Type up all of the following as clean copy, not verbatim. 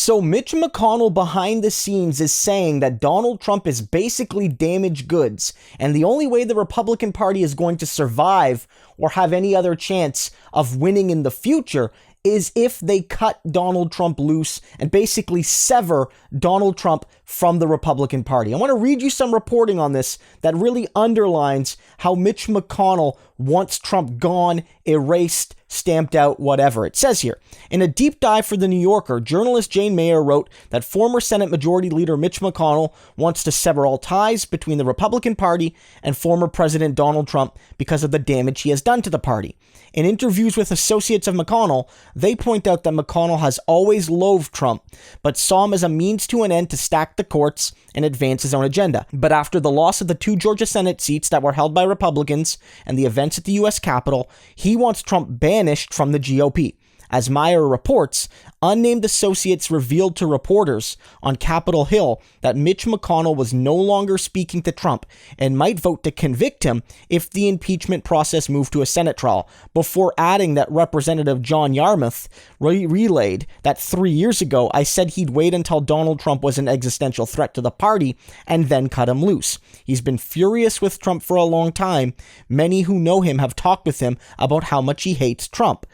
So Mitch McConnell behind the scenes is saying that Donald Trump is basically damaged goods, and the only way the Republican Party is going to survive or have any other chance of winning in the future is if they cut Donald Trump loose and basically sever Donald Trump from the Republican Party. I want to read you some reporting on this that really underlines how Mitch McConnell wants Trump gone, erased, stamped out, whatever. It says here, in a deep dive for The New Yorker, journalist Jane Mayer wrote that former Senate Majority Leader Mitch McConnell wants to sever all ties between the Republican Party and former President Donald Trump because of the damage he has done to the party. In interviews with associates of McConnell, they point out that McConnell has always loathed Trump, but saw him as a means to an end to stack the courts and advance his own agenda. But after the loss of the 2 Georgia Senate seats that were held by Republicans and the events at the U.S. Capitol, he wants Trump banished from the GOP. As Meyer reports, unnamed associates revealed to reporters on Capitol Hill that Mitch McConnell was no longer speaking to Trump and might vote to convict him if the impeachment process moved to a Senate trial, before adding that Representative John Yarmuth relayed that 3 years ago, I said he'd wait until Donald Trump was an existential threat to the party and then cut him loose. He's been furious with Trump for a long time. Many who know him have talked with him about how much he hates Trump.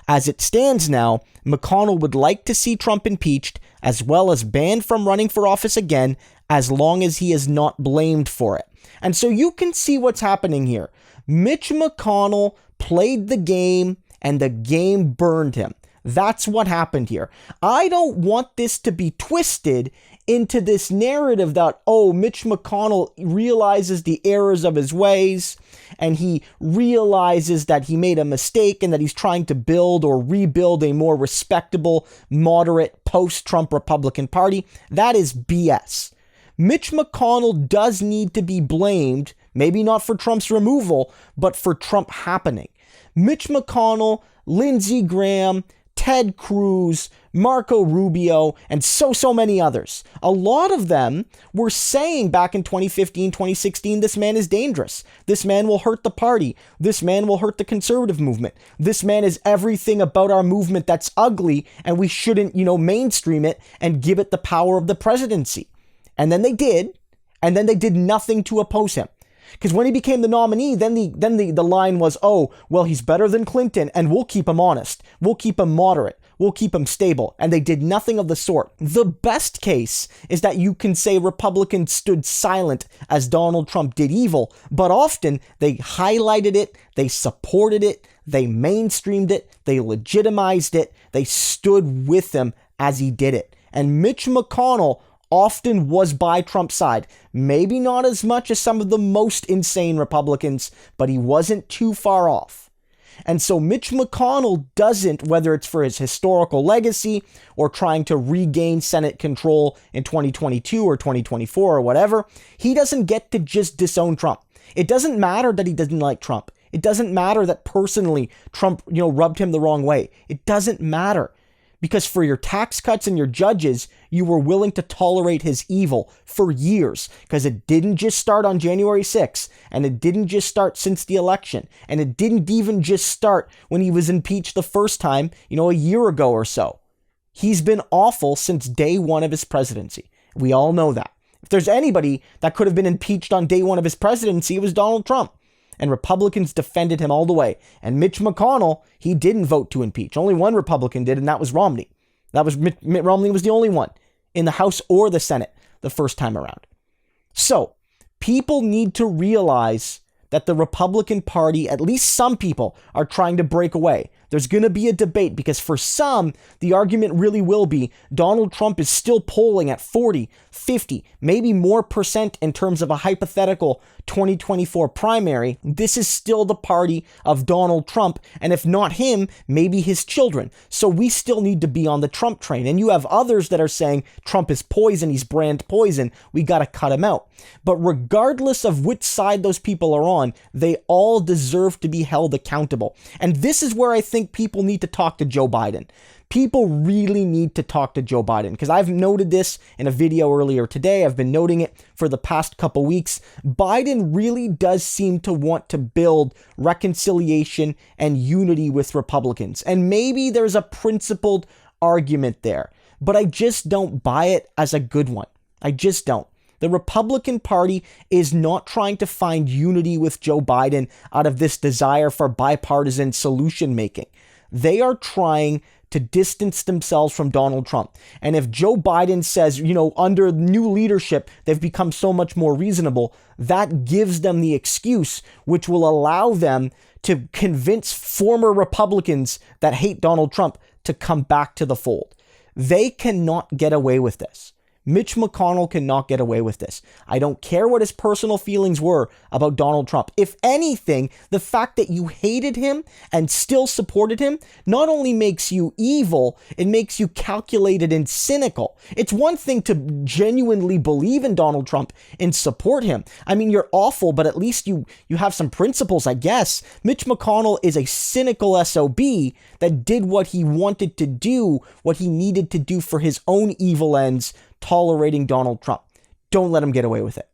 As it stands now, McConnell would like to see Trump impeached, as well as banned from running for office again, as long as he is not blamed for it. And so you can see what's happening here. Mitch McConnell played the game, and the game burned him. That's what happened here. I don't want this to be twisted into this narrative that, oh, Mitch McConnell realizes the errors of his ways and he realizes that he made a mistake and that he's trying to build or rebuild a more respectable, moderate, post-Trump Republican Party. That is BS. Mitch McConnell does need to be blamed, maybe not for Trump's removal, but for Trump happening. Mitch McConnell, Lindsey Graham, Ted Cruz, Marco Rubio, and so many others. A lot of them were saying back in 2015, 2016, this man is dangerous. This man will hurt the party. This man will hurt the conservative movement. This man is everything about our movement that's ugly, and we shouldn't, mainstream it and give it the power of the presidency. And then they did, and then they did nothing to oppose him. Because when he became the nominee, then the line was, oh, well, he's better than Clinton, and we'll keep him honest. We'll keep him moderate. We'll keep him stable. And they did nothing of the sort. The best case is that you can say Republicans stood silent as Donald Trump did evil, but often they highlighted it, they supported it, they mainstreamed it, they legitimized it, they stood with him as he did it. And Mitch McConnell often was by Trump's side. Maybe not as much as some of the most insane Republicans, but he wasn't too far off. And so Mitch McConnell doesn't, whether it's for his historical legacy or trying to regain Senate control in 2022 or 2024 or whatever, he doesn't get to just disown Trump. It doesn't matter that he doesn't like Trump. It doesn't matter that personally Trump, rubbed him the wrong way. It doesn't matter. Because for your tax cuts and your judges, you were willing to tolerate his evil for years. Because it didn't just start on January 6th. And it didn't just start since the election. And it didn't even just start when he was impeached the first time, a year ago or so. He's been awful since day one of his presidency. We all know that. If there's anybody that could have been impeached on day one of his presidency, it was Donald Trump. And Republicans defended him all the way. And Mitch McConnell, he didn't vote to impeach. Only one Republican did, and that was Romney. Mitt Romney was the only one in the House or the Senate the first time around. So, people need to realize that the Republican Party, at least some people, are trying to break away. There's going to be a debate because for some, the argument really will be Donald Trump is still polling at 40, 50, maybe more percent in terms of a hypothetical 2024 primary. This is still the party of Donald Trump, and if not him, maybe his children. So we still need to be on the Trump train. And you have others that are saying Trump is poison, he's brand poison, we got to cut him out. But regardless of which side those people are on, they all deserve to be held accountable. And this is where I think people need to talk to Joe Biden. People really need to talk to Joe Biden because I've noted this in a video earlier today. I've been noting it for the past couple weeks. Biden really does seem to want to build reconciliation and unity with Republicans. And maybe there's a principled argument there. but I just don't buy it as a good one. I just don't. The Republican Party is not trying to find unity with Joe Biden out of this desire for bipartisan solution making. They are trying to distance themselves from Donald Trump. And if Joe Biden says, under new leadership, they've become so much more reasonable, that gives them the excuse, which will allow them to convince former Republicans that hate Donald Trump to come back to the fold. They cannot get away with this. Mitch McConnell cannot get away with this. I don't care what his personal feelings were about Donald Trump. If anything, the fact that you hated him and still supported him not only makes you evil, it makes you calculated and cynical. It's one thing to genuinely believe in Donald Trump and support him. I mean, you're awful, but at least you have some principles, I guess. Mitch McConnell is a cynical SOB that did what he wanted to do, what he needed to do for his own evil ends, tolerating Donald Trump. Don't let him get away with it.